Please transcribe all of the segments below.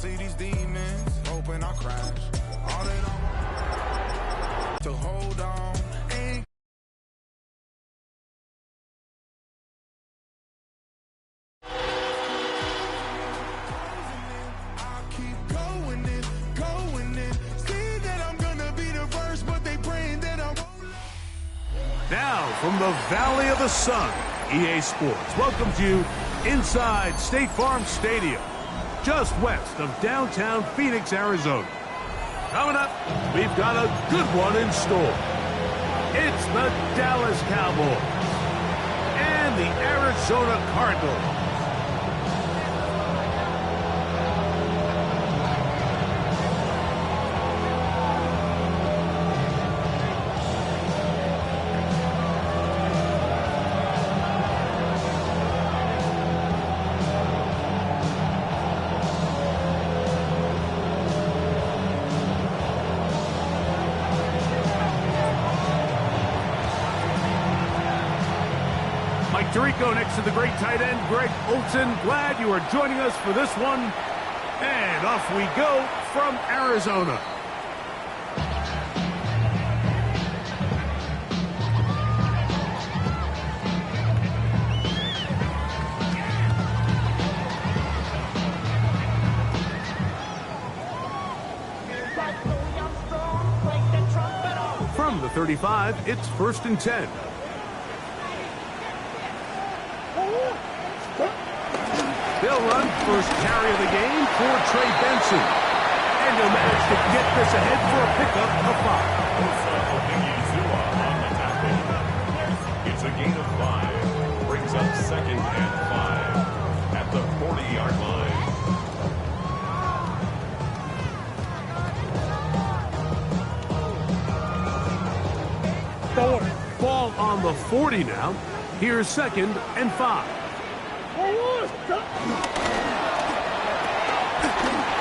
see these demons, hoping I crash. All that I want to hold on. Ain't I keep going in. See that I'm gonna be the first, but they praying that I won't. Now, from the Valley of the Sun, EA Sports welcomes you inside State Farm Stadium, just west of downtown Phoenix, Arizona. Coming up, we've got a good one in store. It's the Dallas Cowboys and the Arizona Cardinals. Tirico next to the great tight end, Greg Olsen. Glad you are joining us for this one. And off we go from Arizona. From the 35, it's 1st and 10. They'll run first carry of the game for Trey Benson. And he'll manage to get this ahead for a pickup of 5. It's a gain of 5. Brings up 2nd and 5 at the 40-yard line. Ball on the 40 now. Here's 2nd and 5.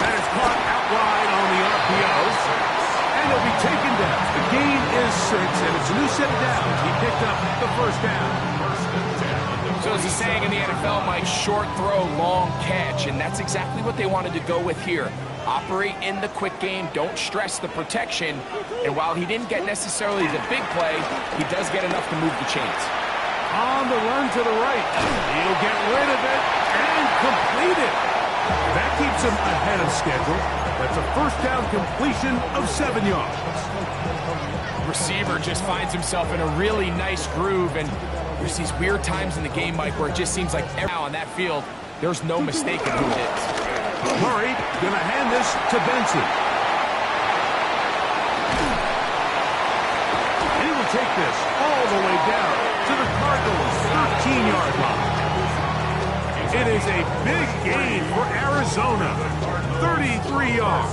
That is caught out wide on the RPOs, and he'll be taken down. The gain is 6, and it's a new set of downs. He picked up the 1st down. So as the saying in the NFL, Mike, short throw, long catch, and that's exactly what they wanted to go with here. Operate in the quick game, don't stress the protection, and while he didn't get necessarily the big play, he does get enough to move the chains. On the run to the right. He'll get rid of it and complete it. That keeps him ahead of schedule. That's a 1st down completion of 7 yards. Receiver just finds himself in a really nice groove, and there's these weird times in the game, Mike, where it just seems like now on that field, there's no mistaking who it is. Murray going to hand this to Benson. And he will take this all the way down to the Cardinals' 13-yard line. It is a big gain for Arizona. 33 yards.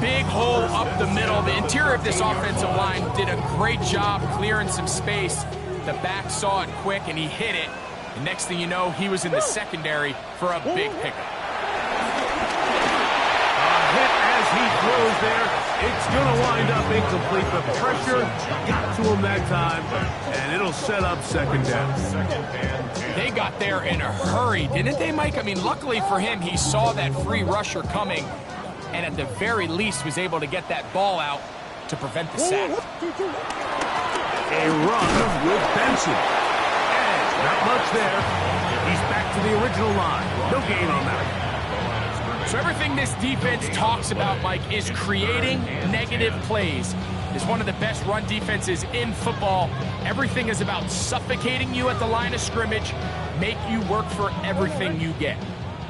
Big hole up the middle. The interior of this offensive line did a great job clearing some space. The back saw it quick, and he hit it. And next thing you know, he was in the secondary for a big pickup. Hit as he throws there. It's going to wind up incomplete. The pressure got to him that time, and it'll set up 2nd down. They got there in a hurry, didn't they, Mike? I mean, luckily for him, he saw that free rusher coming, and at the very least was able to get that ball out to prevent the sack. A run with Benson. And not much there. He's back to the original line. No gain on that. So everything this defense talks about, Mike, is creating negative plays. It's one of the best run defenses in football. Everything is about suffocating you at the line of scrimmage, make you work for everything you get.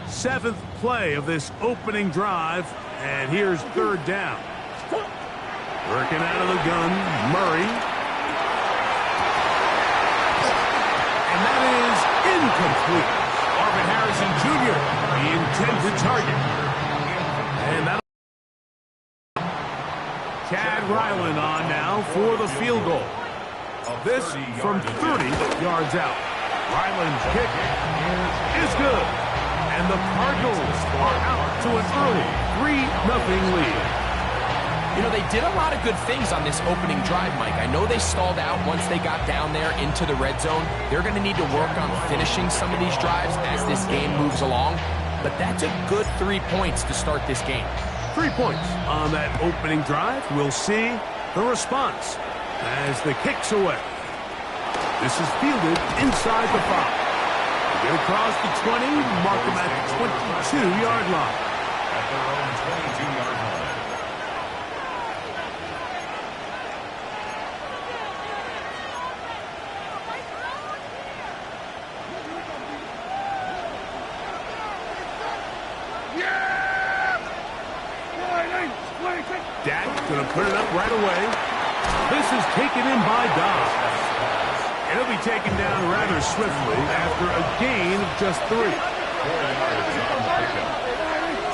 7th play of this opening drive, and here's 3rd down. Working out of the gun, Murray. And that is incomplete. Marvin Harrison Jr., the intended target. And that Chad Ryland on now for the field goal. This from 30 yards out. Ryland's kick is good. And the Cardinals are out to an early 3-0 lead. You know, they did a lot of good things on this opening drive, Mike. I know they stalled out once they got down there into the red zone. They're going to need to work on finishing some of these drives as this game moves along. but that's a good 3 points to start this game. 3 points on that opening drive. We'll see the response as the kick's away. This is fielded inside the 5. Get across the 20, mark them at the 22-yard line. At their own 22-yard line. Dak going to put it up right away. This is taken in by Dobbs. It'll be taken down rather swiftly after a gain of just 3. 4 yards on the pickup.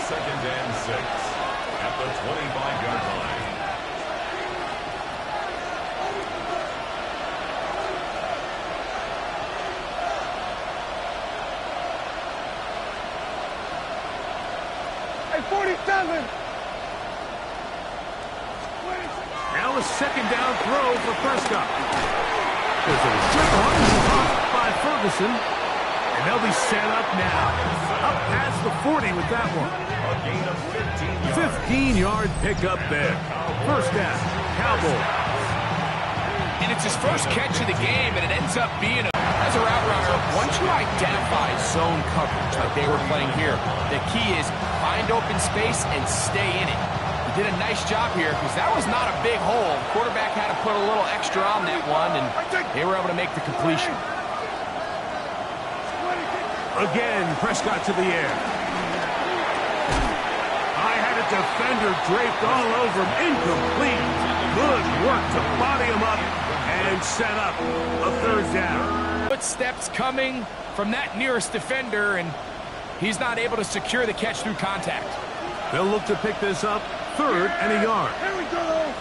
2nd and 6 at the 25-yard line. Hey, 47! Now a 2nd down throw for Prescott. There's a short one caught by Ferguson, and they'll be set up now. Up past the 40 with that one. A gain of 15 yards. 15-yard pickup there. First down, Cowboys. And it's his first catch of the game, and it ends up being as a route runner, once you identify zone coverage like they were playing here, the key is find open space and stay in it. He did a nice job here because that was not a big hole. The quarterback had to put a little extra on that one, and they were able to make the completion. Again, Prescott to the air. I had a defender draped all over him. Incomplete. Good work to body him up and set up a 3rd down. Footsteps coming from that nearest defender, and he's not able to secure the catch through contact. They'll look to pick this up 3rd and a yard. Here we go!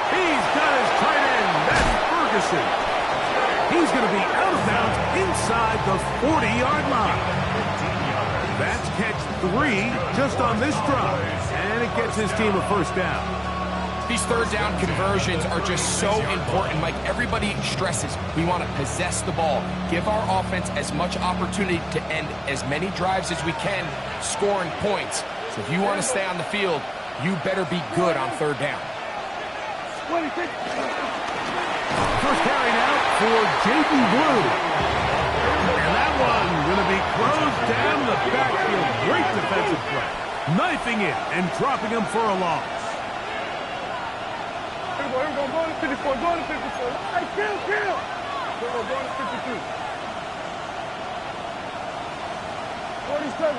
He's got his tight end. That's Ferguson. He's going to be out of bounds inside the 40-yard line. That's catch 3 just on this drive, and it gets his team a 1st down. These 3rd down conversions are just so important, Mike. Everybody stresses we want to possess the ball, give our offense as much opportunity to end as many drives as we can, scoring points. So if you want to stay on the field, you better be good on 3rd down. First carry now for Jaden Blue. And that one going to be closed down the backfield. Great defensive play. Knifing it and dropping him for a loss. Here we go, go to 54, go to 54. Hey, kill! Go to 52. 47.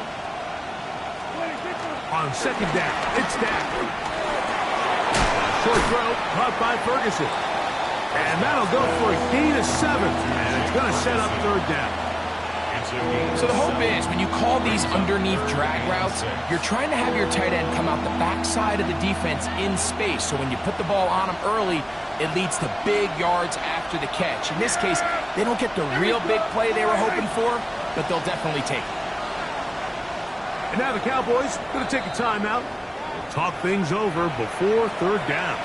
On 2nd down, it's Dak. Short throw, caught by Ferguson. And that'll go for a gain of 7. And it's going to set up 3rd down. So the hope is when you call these underneath drag routes, you're trying to have your tight end come out the backside of the defense in space. So when you put the ball on him early, it leads to big yards after the catch. In this case, they don't get the real big play they were hoping for, but they'll definitely take it. And now the Cowboys going to take a timeout. Talk things over before 3rd down.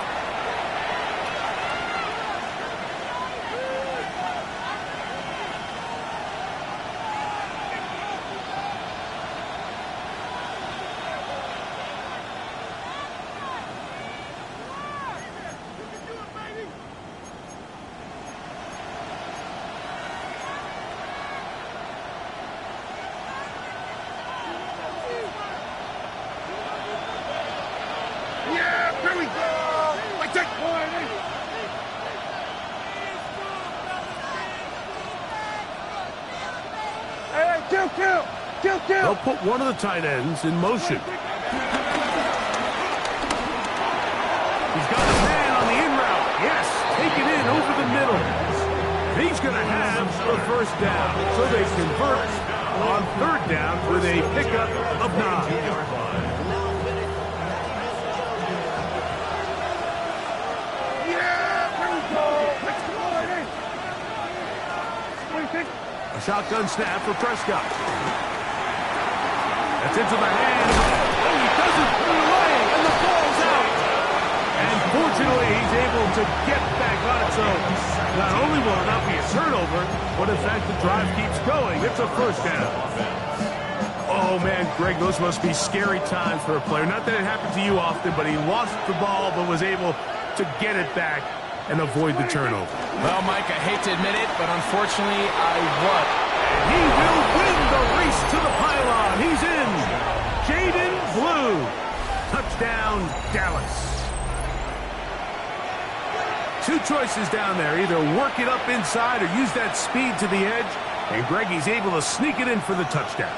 They'll put one of the tight ends in motion. He's got a man on the in route. Yes, taken in over the middle. He's going to have the 1st down. So they convert on 3rd down with a pickup of 9. A shotgun snap for Prescott. That's into the hand. Oh, he doesn't put it away, and the ball's out. And And fortunately, he's able to get back on it. So not only will it not be a turnover, but in fact the drive keeps going. It's a first down. Oh, man, Greg, those must be scary times for a player. Not that it happened to you often, but he lost the ball but was able to get it back and avoid the turnover. Well, Mike, I hate to admit it, but unfortunately, I won. He will win the race to the pylon. He's in. Jaden Blue. Touchdown, Dallas. Two choices down there. Either work it up inside or use that speed to the edge. And Greggy's able to sneak it in for the touchdown.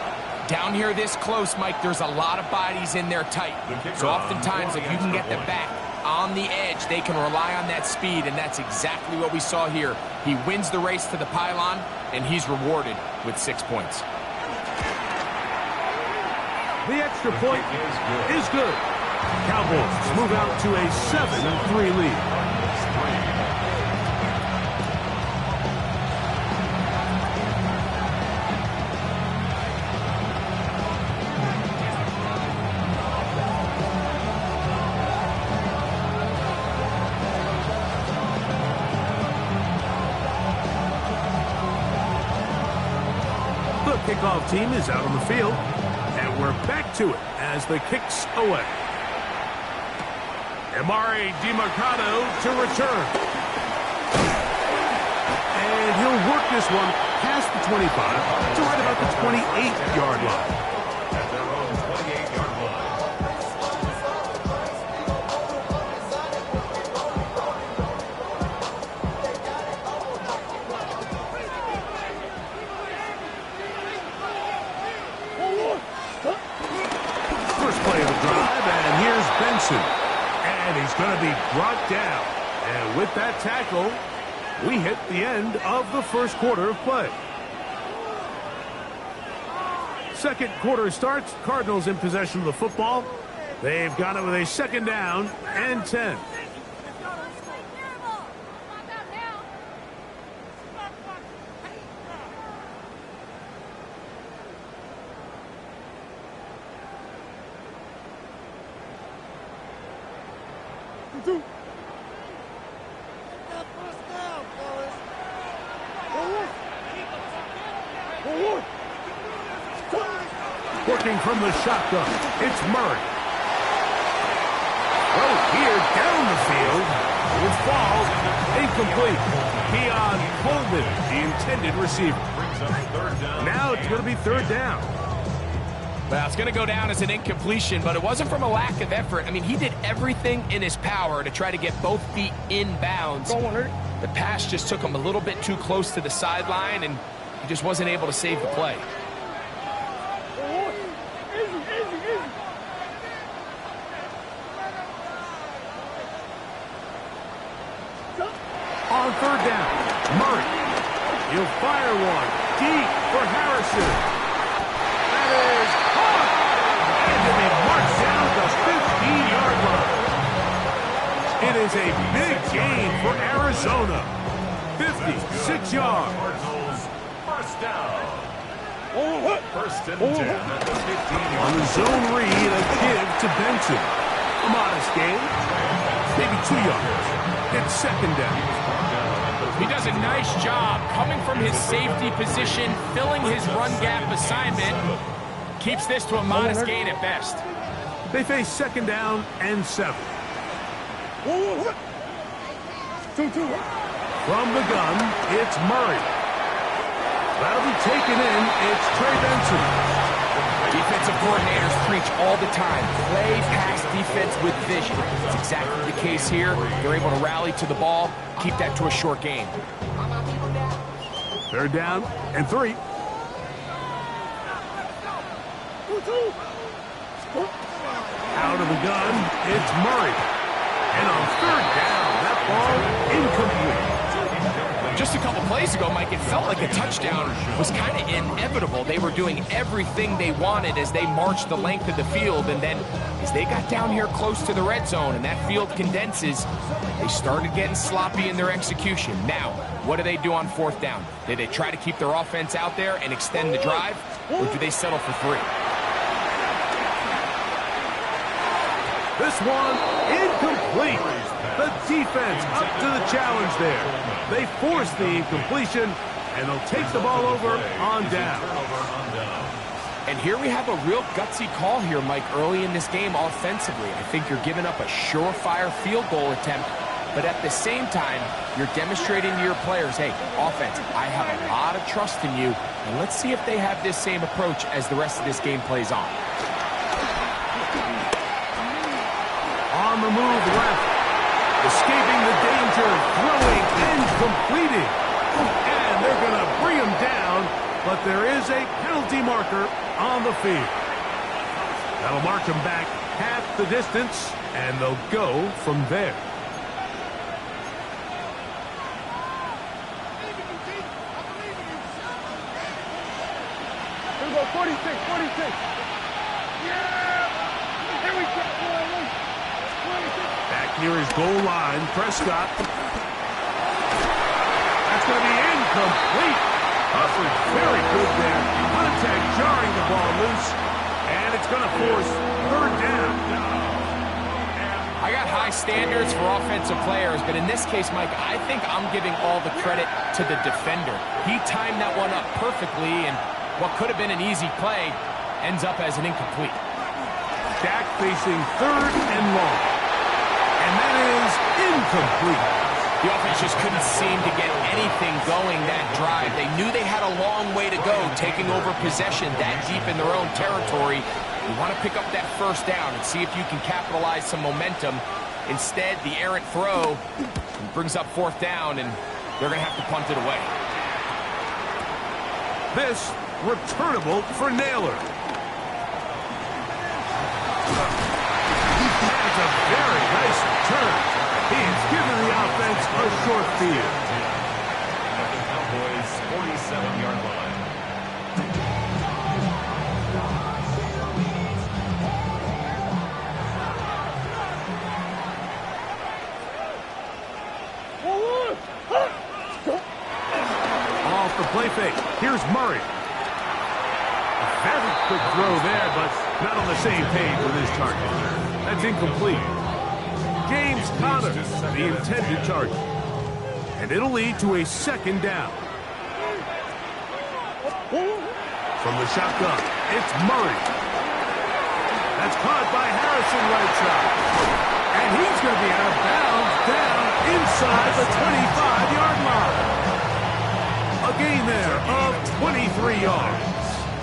Down here this close, Mike, there's a lot of bodies in there tight. So oftentimes, if you can get the back on the edge, they can rely on that speed, and that's exactly what we saw here. He wins the race to the pylon, and he's rewarded with 6 points. The extra point is good. Cowboys move out to a 7-3 lead. Kickoff team is out on the field, and we're back to it as the kick's away. Amari DiMercado to return. And he'll work this one past the 25 to right about the 28-yard line. At their own 28-yard line. And he's going to be brought down. And with that tackle, we hit the end of the first quarter of play. Second quarter starts. Cardinals in possession of the football. They've got it with a second down and 10. Working from the shotgun, it's Murray. Well, here down the field, it falls incomplete. Keon Coleman, the intended receiver. Now it's going to be third down. Well, it's going to go down as an incompletion, but it wasn't from a lack of effort. I mean, he did everything in his power to try to get both feet in bounds. The pass just took him a little bit too close to the sideline, and he just wasn't able to save the play. On third down, Murray. He'll fire one deep for Harrison. That is caught. And to be marched down the 15-yard line. It is a big gain for Arizona. 56 yards. First down. First and 10 at the 15-yard On the zone read, a give to Benson. A modest gain. Maybe 2 yards. It's second down. He does a nice job coming from his safety position, filling his run gap assignment. Keeps this to a modest gain at best. They face second down and 7. From the gun, it's Murray. That'll be taken in. It's Trey Benson. Defensive coordinators preach all the time. Play pass defense with vision. It's exactly the case here. They're able to rally to the ball, keep that to a short game. Third down and 3. Out of the gun, it's Murray. And on third down, that ball incomplete. Just a couple plays ago, Mike, it felt like a touchdown was kind of inevitable. They were doing everything they wanted as they marched the length of the field, and then as they got down here close to the red zone and that field condenses, they started getting sloppy in their execution. Now, what do they do on fourth down? Do they try to keep their offense out there and extend the drive, or do they settle for 3? This one incomplete. incomplete. The defense up to the challenge there. They force the incompletion, and they'll take the ball over on down. And here we have a real gutsy call here, Mike, early in this game offensively. I think you're giving up a surefire field goal attempt, but at the same time, you're demonstrating to your players, hey, offense, I have a lot of trust in you, and let's see if they have this same approach as the rest of this game plays on. On the move left, escaping the danger, throwing and completing. And they're going to bring him down, but there is a penalty marker on the field. That'll mark him back half the distance, and they'll go from there. Here we go, 46, 46. Yeah! Here we go. Back near his goal line, Prescott. That's going to be incomplete. Hustled very good there. Contact jarring the ball loose, and it's going to force third down. I got high standards for offensive players, but in this case, Mike, I think I'm giving all the credit to the defender. He timed that one up perfectly, and what could have been an easy play ends up as an incomplete. Dak facing third and long. And that is incomplete. The offense just couldn't seem to get anything going that drive. They knew they had a long way to go, taking over possession that deep in their own territory. You want to pick up that first down and see if you can capitalize some momentum. Instead, the errant throw brings up fourth down, and they're going to have to punt it away. This returnable for Naylor. That's a very nice return. He has given the offense a short field. At the Cowboys' 47-yard line. Off the play fake. Here's Murray. A very quick throw there, but not on the same page with his target. That's incomplete. James Conner, the intended target. And it'll lead to a second down. From the shotgun, it's Murray. That's caught by Harrison right side. And he's going to be out of bounds down inside the 25-yard line. A gain there of 23 yards.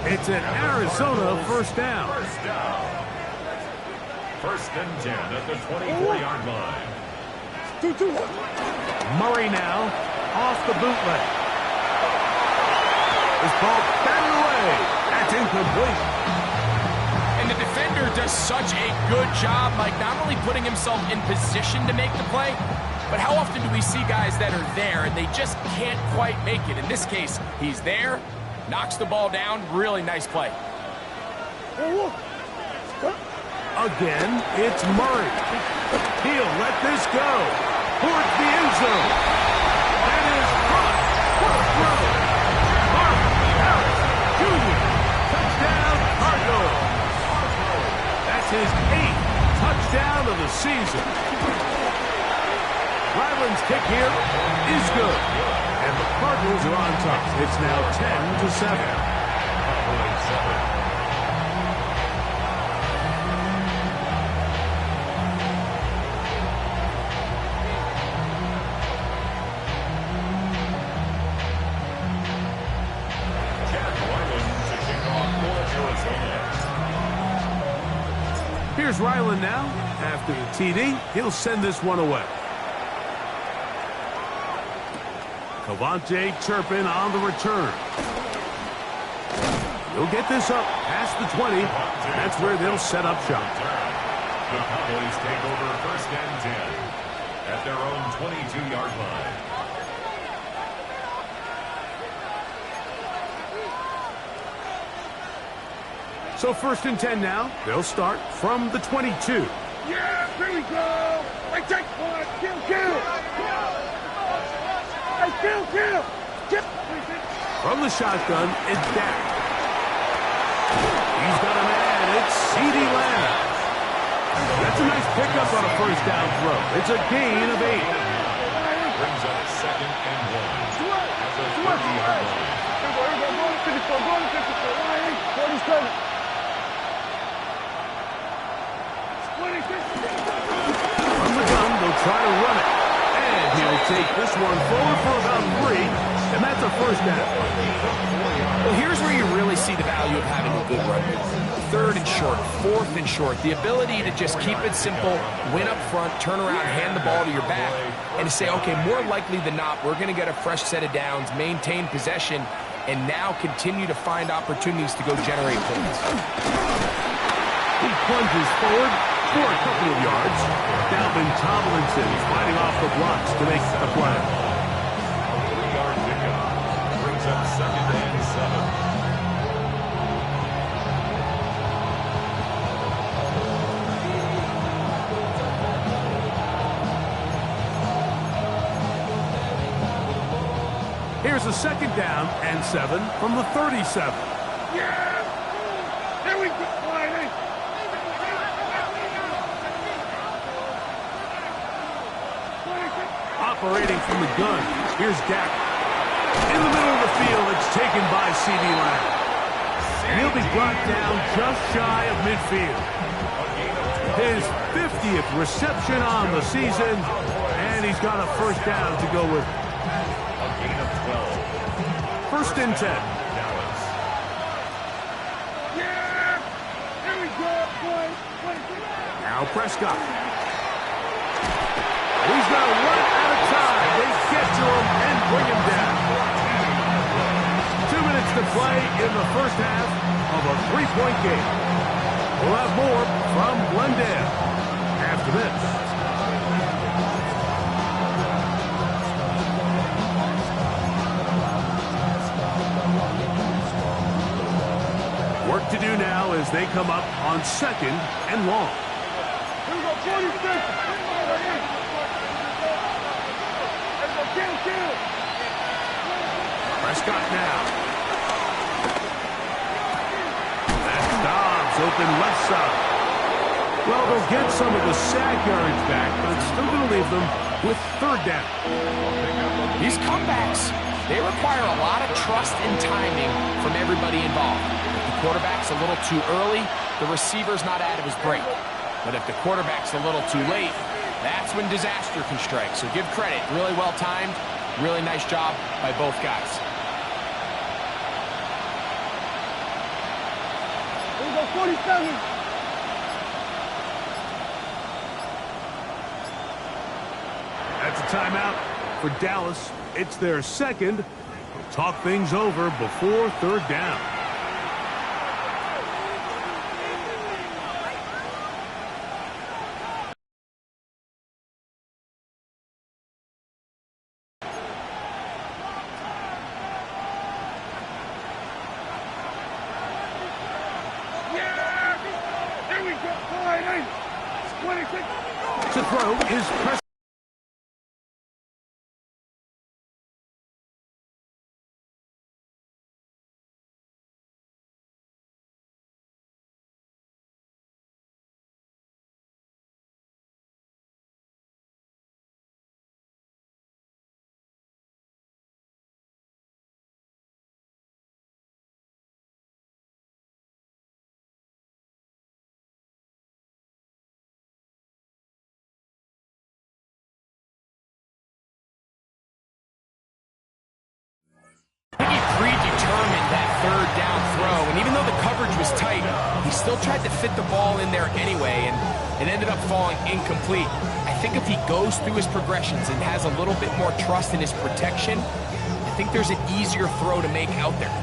It's an Arizona first down. First and 10 at the 24-yard line. Murray now off the bootleg. This ball batted away. That's incomplete. And the defender does such a good job, Mike, not only putting himself in position to make the play, but how often do we see guys that are there and they just can't quite make it? In this case, he's there, knocks the ball down, really nice play. Again, it's Murray. He'll let this go towards the end zone. That is caught. What a throw. Marvin Harris Jr. Touchdown, Cardinals. That's his 8th touchdown of the season. Ryland's kick here is good. And the Cardinals are on top. It's now 10-7. Here's Ryland now. After the TD, he'll send this one away. Cavante Turpin on the return. He'll get this up past the 20. That's where they'll set up shop. The Cowboys take over first and 10 at their own 22-yard line. So first and 10 now. They'll start from the 22. Yeah, here we go. I take one. Kill. Hey, kill. From the shotgun, it's Dak. He's got a man. It's CeeDee Lamb. That's a nice pickup on a first down throw. It's a gain of 8. Brings up 2nd and 1 at the 30-yard line. From the gun, they'll try to run it. And he'll take this one forward for about 3, and that's a first down. Well, here's where you really see the value of having a good run. 3rd and short, 4th and short. The ability to just keep it simple, win up front, turn around, hand the ball to your back, and to say, okay, more likely than not, we're going to get a fresh set of downs, maintain possession, and now continue to find opportunities to go generate points. He plunges forward for a couple of yards. Dalvin Tomlinson fighting off the blocks to make the play. 3-yard pickup brings up 2nd and 7. Here's a 2nd down and 7 from the 37. Yeah! There we go! Operating from the gun, here's Dak. In the middle of the field, it's taken by C.D. Lamb. And he'll be brought down just shy of midfield. His 50th reception on the season, and he's got a first down to go with. A gain of 12. 1st and 10. Dallas. Yeah! There we go, boy! Now Prescott. He's got to run out of time. They get to him and bring him down. 2 minutes to play in the first half of a 3-point game. We'll have more from Glendale after this. Work to do now as they come up on 2nd and long. Here we go, 46! Prescott now. That's Dobbs open left side. Well, they'll get some of the sack yards back, but still going to leave them with 3rd down. These comebacks, they require a lot of trust and timing from everybody involved. If the quarterback's a little too early, the receiver's not out of his break. But if the quarterback's a little too late, that's when disaster can strike. So give credit. Really well timed. Really nice job by both guys. Here we go, 47. That's a timeout for Dallas. It's their 2nd. We'll talk things over before 3rd down. To throw is Prescott. Predetermined that 3rd down throw, and even though the coverage was tight, he still tried to fit the ball in there anyway, and it ended up falling incomplete. I think if he goes through his progressions and has a little bit more trust in his protection, I think there's an easier throw to make out there.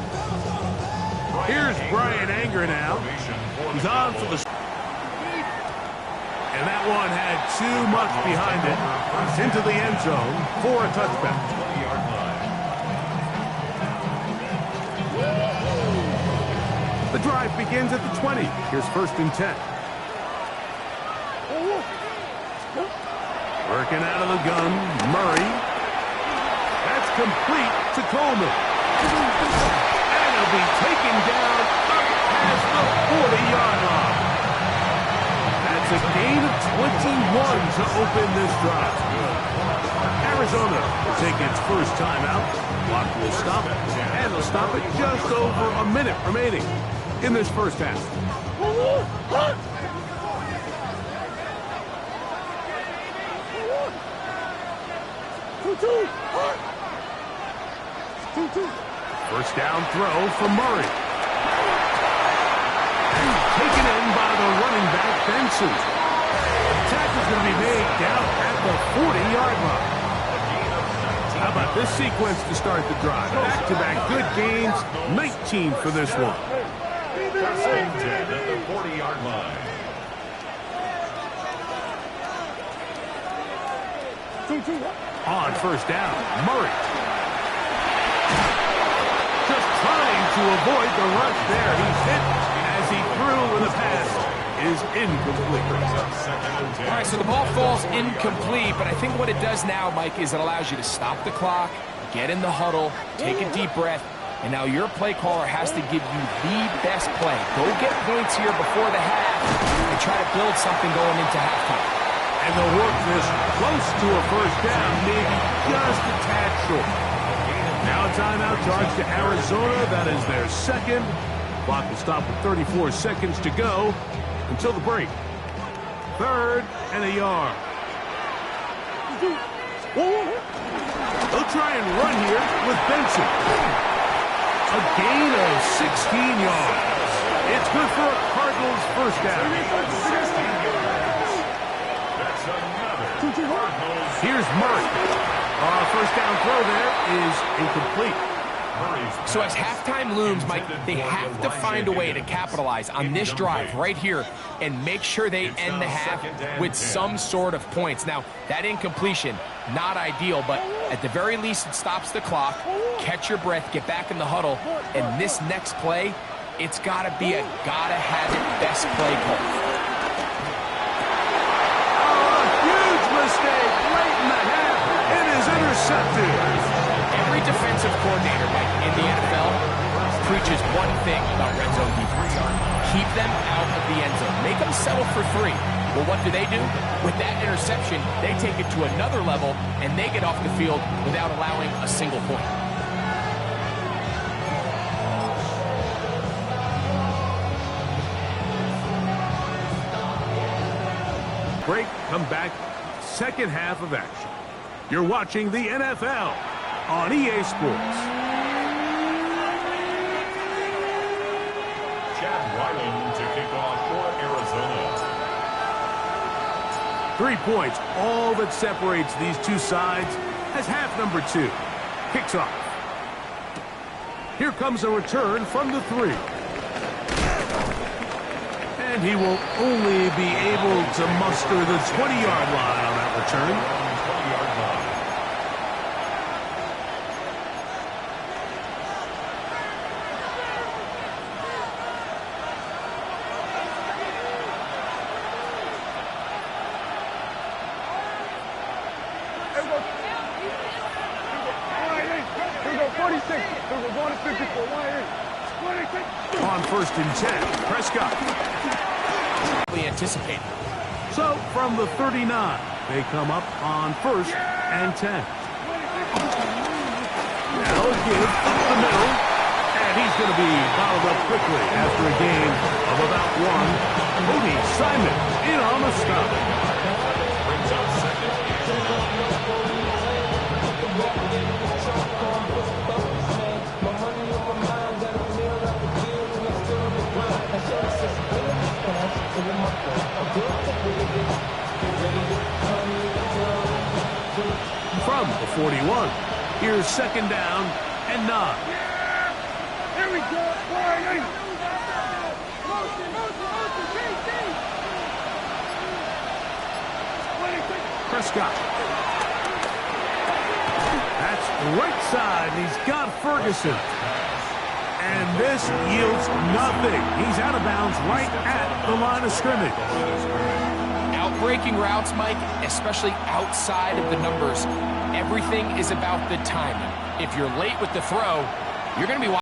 Here's Brian Anger now. He's on for the... And that one had too much behind it. Into the end zone for a touchback. 20-yard line. The drive begins at the 20. Here's 1st and 10. Working out of the gun, Murray. That's complete to Coleman. And he'll be taken down up past the 40-yard line. That's It's a gain of 21 to open this drive. Arizona will take its first timeout. Clock will stop it, and they'll stop it just over a minute remaining in this first half. 2-2. First down throw for Murray. Taken in by the running back, Benson. The tackle's going to be made down at the 40-yard line. How about this sequence to start the drive? Back-to-back good gains, 19 for this one. First and 10 at the 40-yard line. 2-2. On first down, Murray. Just trying to avoid the rush there. He's hit as he threw, and the pass is incomplete. All right, so the ball falls incomplete, but I think what it does now, Mike, is it allows you to stop the clock, get in the huddle, take a deep breath, and now your play caller has to give you the best play. Go get points here before the half and try to build something going into halftime. And they'll work this close to a first down, maybe just a tad short. Now a timeout charge to Arizona. That is their second. Clock will stop with 34 seconds to go until the break. Third and a yard. They'll try and run here with Benson. A gain of 16 yards. It's good for a Cardinals first down. Here's Murray. First down throw there is incomplete. So as halftime looms, Mike, they have to find a way to capitalize on this drive right here and make sure they end the half with some sort of points. Now, that incompletion, not ideal, but at the very least it stops the clock. Catch your breath, get back in the huddle, and this next play, it's got to be a gotta-have-it best play call. Mistake late in the half. It is intercepted. Every defensive coordinator, Mike, in the NFL preaches one thing about red zone defense. Keep them out of the end zone. Make them settle for 3. Well, what do? With that interception, they take it to another level, and they get off the field without allowing a single point. Break, come back. Second half of action. You're watching the NFL on EA Sports. Chad Ryland to kick off for Arizona. 3 points, all that separates these two sides as half number 2 kicks off. Here comes a return from the 3. And he will only be able to muster the 20-yard line on that return. 20-yard line. Here we go, 46. Here we go, going to 54. On first and 10, Prescott. Anticipate. So from the 39, they come up on first and 10. Now a give up the middle, and he's going to be fouled up quickly after a gain of about 1. Cody Simon in on the stop. Brings up second and 1. From the 41, here's second down and 9. Here we go. Prescott. That's right side. He's got Ferguson. And this yields nothing. He's out of bounds right at the line of scrimmage. Outbreaking routes, Mike, especially outside of the numbers, everything is about the timing. If you're late with the throw, you're going to be